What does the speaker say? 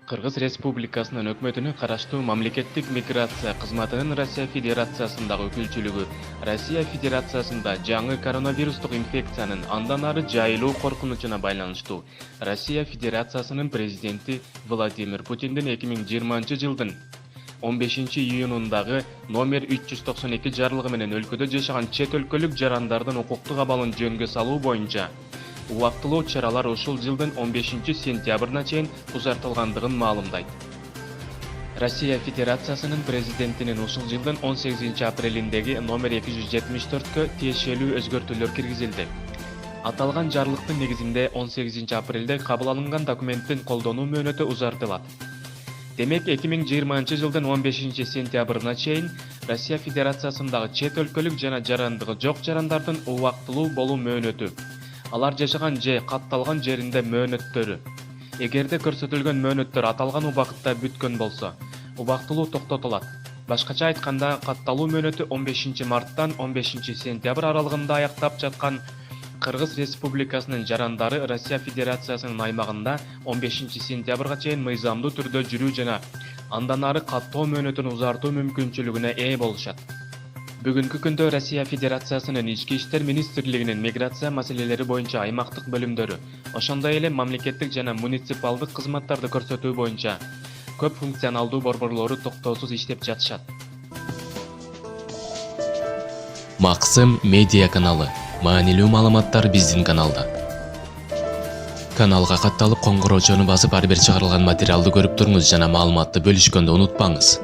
Кыргыз Республикасынын өкмөтүнө караштуу мамлекеттик миграция кызматынын Россия Федерациясындагы өкүлчүлүгү Россия Федерациясында жаңы коронавирустук инфекциянын андан ары жайылуу коркунучуна байланыштуу Россия Федерациясынын президенти Владимир Путиндин 2020-жылдын 15-июнундагы номер 392 жарлыгы менен өлкөдө жашаган чет өлкөлүк жарандардын укуктук абалын жөнгө салуу боюнча убактылуу чаралар ушул жылдын 15-сентябрына чейин узартылгандыгын маалымдайт. Россия Федерациясынын президентинин ушул жылдын 18-апрелиндеги номер 274-кө тиешелүү өзгөртүүлөр киргизилди. Аталган жарлыктын негизинде 18-апрелде кабыл алынган документтин колдонуу мөөнөтү узартылат. Демек 2020-жылдын 15-сентябрына чейин Россия Федерациясындагы чет өлкөлүк жана жарандыгы жок жарандардын убактылуу болуу мөөнөтү алар жашаган же катталган жеринде мөөнөттөрү. Эгерде көрсөтүлгөн мөөнөттөр аталган убакытта бүткөн болсо, убактылуу токтотулат. Башкача айтканда, катталуу мөөнөтү 15-марттан 15-сентябрь аралыгында аяктап жаткан Кыргыз Республикасынын жарандары Россия Федерациясынын аймагында 15-сентябрга чейин мыйзамдуу түрдө жүрүү жана андан ары каттоо мөөнөтүн узартуу мүмкүнчүлүгүнө ээ болушат. Бүгүнкү күндө Россия Федерациясынын Ички иштер министрлигинин миграция маселелери боюнча аймактык бөлүмдөрү, ошондой эле мамлекеттик жана муниципалдык кызматтарды көрсөтүү боюнча көп функционалдуу борборлору токтоосуз иштеп жатышат. Максым медиа каналы. Маанилүү маалыматтар биздин каналда. Каналга катталып, коңгуроочону басып, ар бир чыгарылган материалды көрүп туруңуз жана маалыматты бөлүшкөндү унутпаңыз.